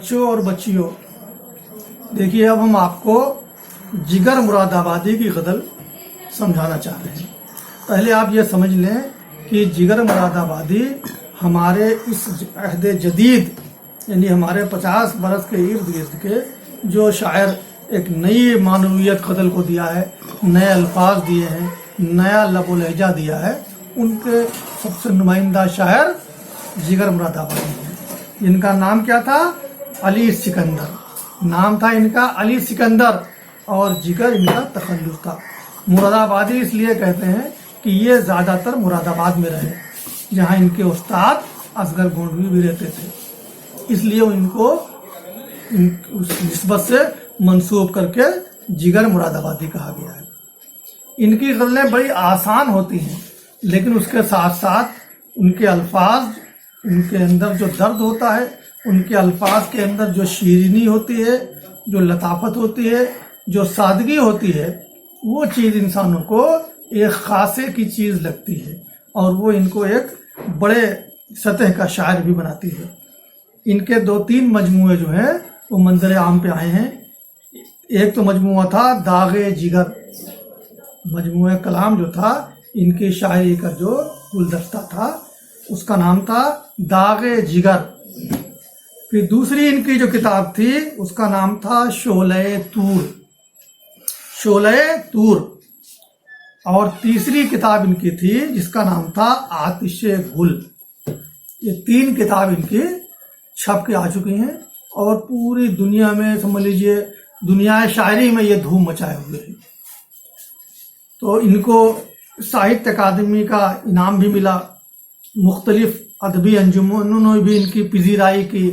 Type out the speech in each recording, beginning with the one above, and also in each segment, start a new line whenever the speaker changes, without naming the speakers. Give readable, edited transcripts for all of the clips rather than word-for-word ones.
بچوں اور بچیوں، دیکھیے اب ہم آپ کو جگر مراد آبادی کی غزل سمجھانا چاہ رہے ہیں۔ پہلے آپ یہ سمجھ لیں کہ جگر مراد آبادی ہمارے اس عہد جدید یعنی ہمارے 50 برس کے ارد گرد کے جو شاعر ایک نئی معنویت غزل کو دیا ہے، نئے الفاظ دیے ہیں، نیا لب و لہجہ دیا ہے، ان کے سب سے نمائندہ شاعر جگر مراد آبادی ہیں۔ ان کا نام کیا تھا؟ علی سکندر نام تھا ان کا، علی سکندر، اور جگر ان کا تخلص تھا۔ مراد آبادی اس لیے کہتے ہیں کہ یہ زیادہ تر مراد آباد میں رہے، جہاں ان کے استاد اصغر گونڈوی بھی رہتے تھے، اس لیے ان کو اس نسبت سے منسوب کر کے جگر مراد آبادی کہا گیا ہے۔ ان کی غزلیں بڑی آسان ہوتی ہیں، لیکن اس کے ساتھ ساتھ ان کے الفاظ، ان کے اندر جو درد ہوتا ہے، ان کے الفاظ کے اندر جو شیرینی ہوتی ہے، جو لطافت ہوتی ہے، جو سادگی ہوتی ہے، وہ چیز انسانوں کو ایک خاصے کی چیز لگتی ہے، اور وہ ان کو ایک بڑے سطح کا شاعر بھی بناتی ہے۔ ان کے 2-3 مجموعے جو ہیں وہ منظر عام پہ آئے ہیں۔ ایک تو مجموعہ تھا داغ جگر، مجموعہ کلام جو تھا ان کی شاعری کا جو گلدستہ تھا اس کا نام تھا داغ جگر۔ پھر دوسری ان کی جو کتاب تھی اس کا نام تھا شعلہ طور، شعلہ طور، اور تیسری کتاب ان کی تھی جس کا نام تھا آتش گل۔ یہ 3 کتاب ان کی چھپ کے آ چکی ہیں، اور پوری دنیا میں سمجھ لیجئے دنیا شاعری میں یہ دھوم مچائے ہوئے ہیں۔ تو ان کو ساہتیہ اکادمی کا انعام بھی ملا، مختلف ادبی انجمنوں نے بھی ان کی پذیرائی کی،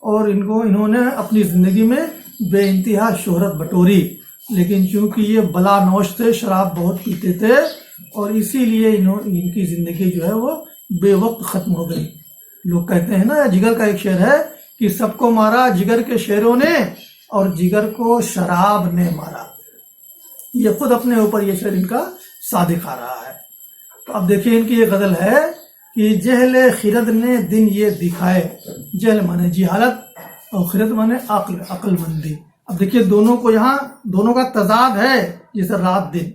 اور انہوں نے اپنی زندگی میں بے انتہا شہرت بٹوری، لیکن چونکہ یہ بلا نوش تھے، شراب بہت پیتے تھے، اور اسی لیے ان کی زندگی جو ہے وہ بے وقت ختم ہو گئی۔ لوگ کہتے ہیں نا، جگر کا ایک شعر ہے کہ سب کو مارا جگر کے شعروں نے، اور جگر کو شراب نے مارا۔ یہ خود اپنے اوپر یہ شعر ان کا صادق آ رہا ہے۔ تو اب دیکھیے ان کی یہ غزل ہے کہ جہل خرد نے دن یہ دکھائے، جہل مانے جہالت اور خرد مانے عقل مندی۔ اب دیکھیے دونوں کو یہاں دونوں کا تضاد ہے، جیسے رات دن،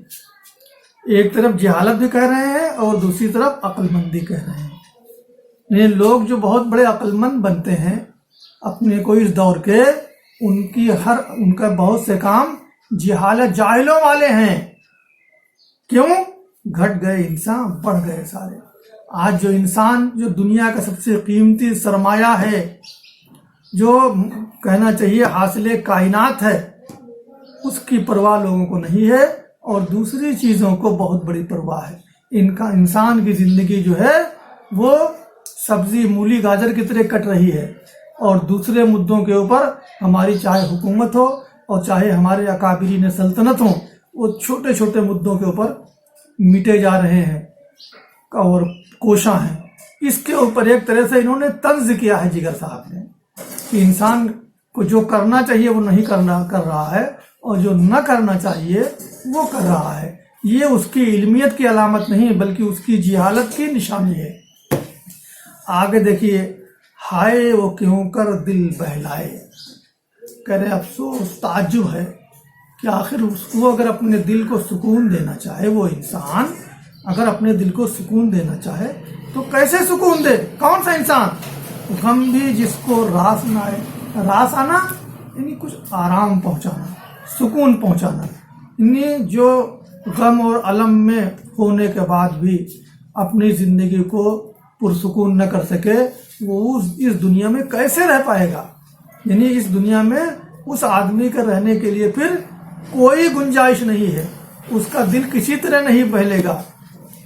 ایک طرف جہالت بھی کہہ رہے ہیں اور دوسری طرف عقل مندی کہہ رہے ہیں۔ یہ لوگ جو بہت بڑے عقل مند بنتے ہیں اپنے کو اس دور کے، ان کا بہت سے کام جہالت جاہلوں والے ہیں۔ کیوں؟ گھٹ گئے انسان، بڑھ گئے سارے۔ آج جو انسان، جو دنیا کا سب سے قیمتی سرمایہ ہے، جو کہنا چاہیے حاصل کائنات ہے، اس کی پرواہ لوگوں کو نہیں ہے، اور دوسری چیزوں کو بہت بڑی پرواہ ہے۔ انسان کی زندگی جو ہے وہ سبزی مولی گاجر کی طرح کٹ رہی ہے، اور دوسرے مدعوں کے اوپر ہماری چاہے حکومت ہو اور چاہے ہمارے اکابرین سلطنت ہوں، وہ چھوٹے چھوٹے مدعوں کے اوپر مٹے جا رہے ہیں اور کوشاں ہیں۔ اس کے اوپر ایک طرح سے انہوں نے طنز کیا ہے جگر صاحب نے، کہ انسان کو جو کرنا چاہیے وہ نہیں کر رہا ہے، اور جو نہ کرنا چاہیے وہ کر رہا ہے۔ یہ اس کی علمیت کی علامت نہیں بلکہ اس کی جہالت کی نشانی ہے۔ آگے دیکھیے، ہائے وہ کیوں کر دل بہلائے، کہہ رہے افسوس، تعجب ہے کہ آخر اس کو اگر اپنے دل کو سکون دینا چاہے، وہ انسان اگر اپنے دل کو سکون دینا چاہے تو کیسے سکون دے؟ کون سا انسان؟ غم بھی جس کو راس نہ آئے، راس آنا یعنی کچھ آرام پہنچانا، سکون پہنچانا، یعنی جو غم اور علم میں ہونے کے بعد بھی اپنی زندگی کو پرسکون نہ کر سکے، وہ اس دنیا میں کیسے رہ پائے گا؟ یعنی اس دنیا میں اس آدمی کے رہنے کے لیے پھر کوئی گنجائش نہیں ہے، اس کا دل کسی طرح نہیں بہلے گا،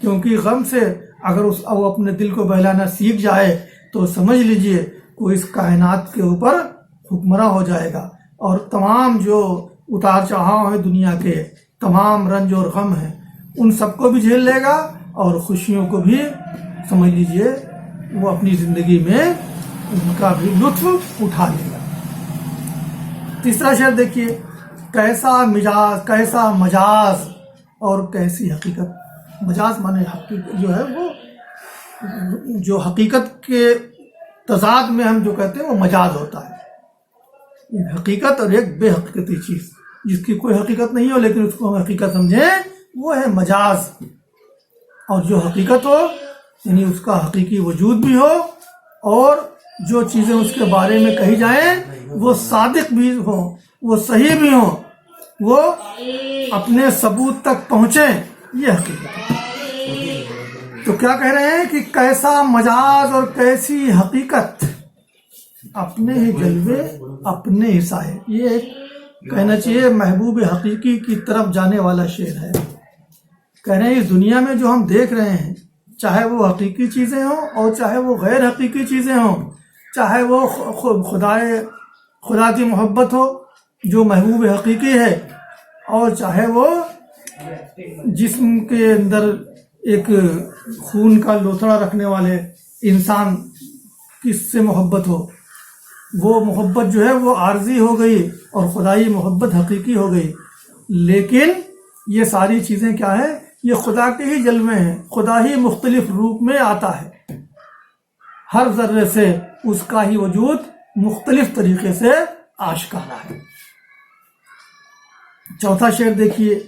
کیونکہ غم سے اگر وہ اپنے دل کو بہلانا سیکھ جائے تو سمجھ لیجئے وہ اس کائنات کے اوپر حکمراں ہو جائے گا، اور تمام جو اتار چڑھاؤ ہیں دنیا کے، تمام رنج اور غم ہیں، ان سب کو بھی جھیل لے گا، اور خوشیوں کو بھی سمجھ لیجئے وہ اپنی زندگی میں ان کا بھی لطف اٹھا لے گا۔ تیسرا شعر دیکھیے، کیسا مجاز، کیسا مجاز اور کیسی حقیقت۔ مجاز مانے حقیقت جو ہے وہ جو حقیقت کے تضاد میں ہم جو کہتے ہیں وہ مجاز ہوتا ہے، ایک حقیقت اور ایک بے حقیقتی چیز، جس کی کوئی حقیقت نہیں ہو لیکن اس کو ہم حقیقت سمجھیں، وہ ہے مجاز۔ اور جو حقیقت ہو یعنی اس کا حقیقی وجود بھی ہو، اور جو چیزیں اس کے بارے میں کہی جائیں وہ صادق بھی ہوں، وہ صحیح بھی ہوں، وہ اپنے ثبوت تک پہنچیں، یہ حقیقت ہے۔ تو کیا کہہ رہے ہیں کہ کیسا مجاز اور کیسی حقیقت، اپنے ہی جلوے اپنے ہی سائے۔ یہ ایک کہنا چاہیے محبوب حقیقی کی طرف جانے والا شعر ہے۔ کہہ رہے ہیں اس دنیا میں جو ہم دیکھ رہے ہیں، چاہے وہ حقیقی چیزیں ہوں اور چاہے وہ غیر حقیقی چیزیں ہوں، چاہے وہ خدا کی محبت ہو جو محبوب حقیقی ہے، اور چاہے وہ جسم کے اندر ایک خون کا لوتھڑا رکھنے والے انسان کس سے محبت ہو، وہ محبت جو ہے وہ عارضی ہو گئی اور خدائی محبت حقیقی ہو گئی۔ لیکن یہ ساری چیزیں کیا ہیں؟ یہ خدا کے ہی جلوے ہیں، خدا ہی مختلف روپ میں آتا ہے، ہر ذرے سے اس کا ہی وجود مختلف طریقے سے آشکارا ہے۔ چوتھا شعر دیکھیے،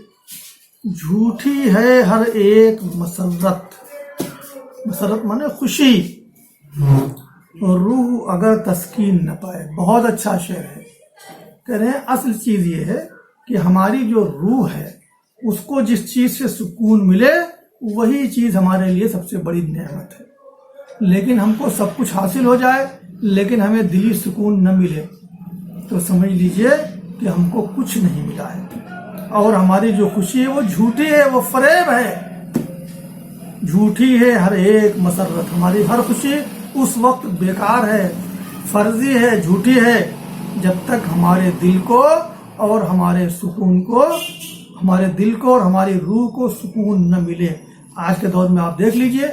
جھوٹی ہے ہر ایک مسرت، مسرت مانے خوشی، روح اگر تسکین نہ پائے۔ بہت اچھا شعر ہے۔ کہہ رہے ہیں اصل چیز یہ ہے کہ ہماری جو روح ہے اس کو جس چیز سے سکون ملے وہی چیز ہمارے لیے سب سے بڑی نعمت ہے۔ لیکن ہم کو سب کچھ حاصل ہو جائے لیکن ہمیں دلی سکون نہ ملے تو سمجھ لیجئے کہ ہم کو کچھ نہیں ملا ہے، اور ہماری جو خوشی ہے وہ جھوٹی ہے، وہ فریب ہے۔ جھوٹی ہے ہر ایک مسرت، ہماری ہر خوشی اس وقت بیکار ہے، فرضی ہے، جھوٹی ہے، جب تک ہمارے دل کو اور ہمارے سکون کو، ہمارے دل کو اور ہماری روح کو سکون نہ ملے۔ آج کے دور میں آپ دیکھ لیجئے،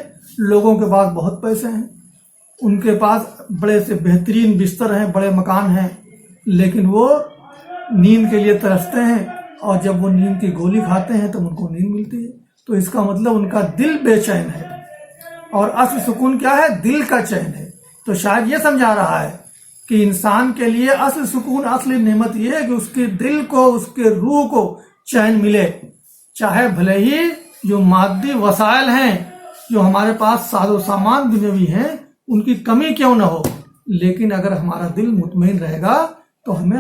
لوگوں کے پاس بہت پیسے ہیں، ان کے پاس بڑے سے بہترین بستر ہیں، بڑے مکان ہیں، لیکن وہ نیند کے لیے ترستے ہیں، اور جب وہ نیند کی گولی کھاتے ہیں تب ان کو نیند ملتی ہے۔ تو اس کا مطلب ان کا دل بے چین ہے، اور اصل سکون کیا ہے؟ دل کا چین ہے۔ تو شاید یہ سمجھا رہا ہے کہ انسان کے لیے اصل سکون، اصل نعمت یہ ہے کہ اس کے دل کو، اس کے روح کو چین ملے، چاہے بھلے ہی جو مادی وسائل ہیں، جو ہمارے پاس ساز و سامان دنیاوی ہیں، ان کی کمی کیوں نہ ہو، لیکن اگر ہمارا دل مطمئن رہے گا تو ہمیں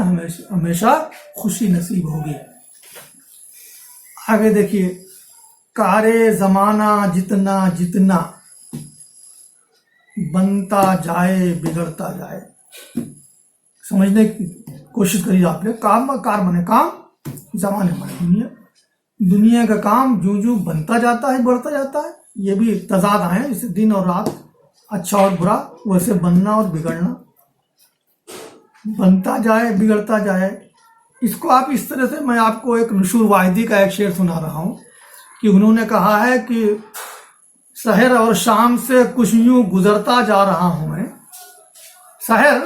ہمیشہ خوشی نصیب ہوگی۔ آگے دیکھیے، کارے زمانہ جتنا جتنا بنتا جائے بگڑتا جائے۔ سمجھنے کی کوشش کریے آپ نے، کار مانے کام، زمانے مانے دنیا، دنیا کا کام جو جو بنتا جاتا ہے بڑھتا جاتا ہے۔ یہ بھی تضاد آئے ہیں، جیسے دن اور رات، اچھا اور برا، ویسے بننا اور بگڑنا، بنتا جائے بگڑتا جائے۔ اس کو آپ اس طرح سے، میں آپ کو ایک نشور واحدی کا ایک شعر سنا رہا ہوں کہ انہوں نے کہا ہے کہ سحر اور شام سے کچھ یوں گزرتا جا رہا ہوں میں، سحر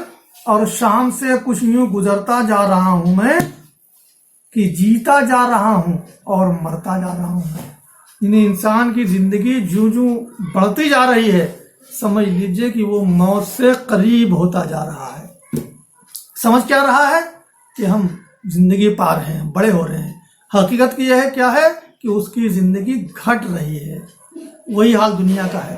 اور شام سے کچھ یوں گزرتا جا رہا ہوں میں، کہ جیتا جا رہا ہوں اور مرتا جا رہا ہوں میں۔ یعنی انسان کی زندگی جو جو بڑھتی جا رہی ہے، سمجھ لیجئے کہ وہ موت سے قریب ہوتا جا رہا ہے۔ سمجھ کیا رہا ہے؟ کہ ہم زندگی پا رہے ہیں، بڑے ہو رہے ہیں۔ حقیقت کی یہ ہے کیا ہے کہ اس کی زندگی گھٹ رہی ہے۔ وہی حال دنیا کا ہے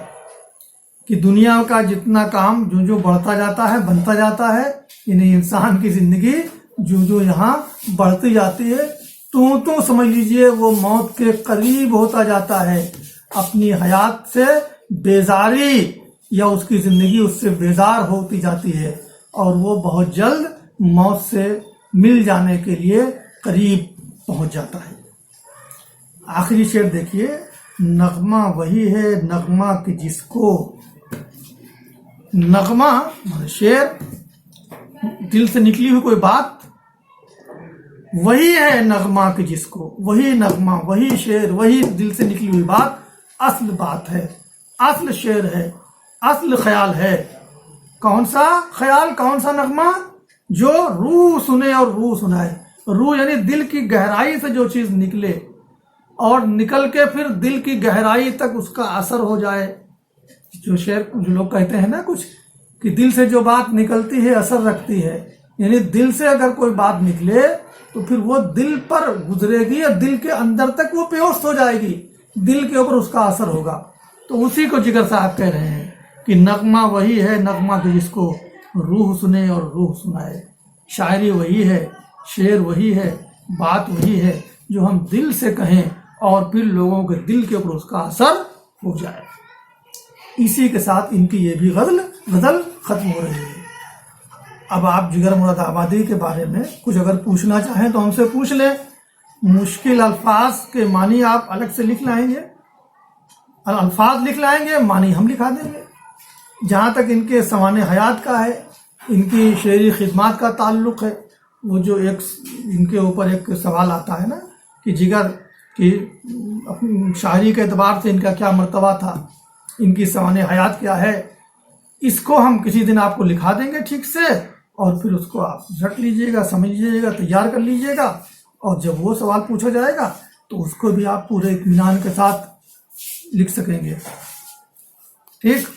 کہ دنیا کا جتنا کام جو جو بڑھتا جاتا ہے، بنتا جاتا ہے، یعنی انسان کی زندگی جو جو یہاں بڑھتی جاتی ہے، تو سمجھ لیجئے وہ موت کے قریب ہوتا جاتا ہے۔ اپنی حیات سے بیزاری یا اس کی زندگی اس سے بیزار ہوتی جاتی ہے، اور وہ بہت جلد موت سے مل جانے کے لیے قریب پہنچ جاتا ہے۔ آخری شعر دیکھیے، نغمہ وہی ہے نغمہ کہ جس کو، نغمہ شعر، دل سے نکلی ہوئی کوئی بات، وہی ہے نغمہ کہ جس کو، وہی نغمہ، وہی شعر، وہی دل سے نکلی ہوئی بات اصل بات ہے، اصل شعر ہے، اصل خیال ہے۔ کون سا خیال، کون سا نغمہ؟ جو روح سنے اور روح سنائے۔ روح یعنی دل کی گہرائی سے جو چیز نکلے اور نکل کے پھر دل کی گہرائی تک اس کا اثر ہو جائے۔ جو شعر جو لوگ کہتے ہیں نا کچھ، کہ دل سے جو بات نکلتی ہے اثر رکھتی ہے، یعنی دل سے اگر کوئی بات نکلے تو پھر وہ دل پر گزرے گی یا دل کے اندر تک وہ پیوست ہو جائے گی، دل کے اوپر اس کا اثر ہوگا۔ تو اسی کو جگر صاحب کہہ رہے ہیں کہ نغمہ وہی ہے نغمہ کہ جس کو روح سنے اور روح سنائے، شاعری وہی ہے، شعر وہی ہے، بات وہی ہے جو ہم دل سے کہیں اور پھر لوگوں کے دل کے اوپر اس کا اثر ہو جائے۔ اسی کے ساتھ ان کی یہ بھی غزل ختم ہو رہی ہے۔ اب آپ جگر مراد آبادی کے بارے میں کچھ اگر پوچھنا چاہیں تو ہم سے پوچھ لیں۔ مشکل الفاظ کے معنی آپ الگ سے لکھ لائیں گے، الفاظ لکھ لائیں گے، معنی ہم لکھا دیں گے۔ جہاں تک ان کے سوانح حیات کا ہے، ان کی شعری خدمات کا تعلق ہے، وہ جو ایک ان کے اوپر ایک سوال آتا ہے نا کہ جگر کی شاعری کے اعتبار سے ان کا کیا مرتبہ تھا، ان کی سوانح حیات کیا ہے، اس کو ہم کسی دن آپ کو لکھا دیں گے ٹھیک سے، اور پھر اس کو آپ رکھ لیجئے گا، سمجھ لیجئے گا، تیار کر لیجئے گا، اور جب وہ سوال پوچھا جائے گا تو اس کو بھی آپ پورے اطمینان کے ساتھ لکھ سکیں گے۔ ٹھیک۔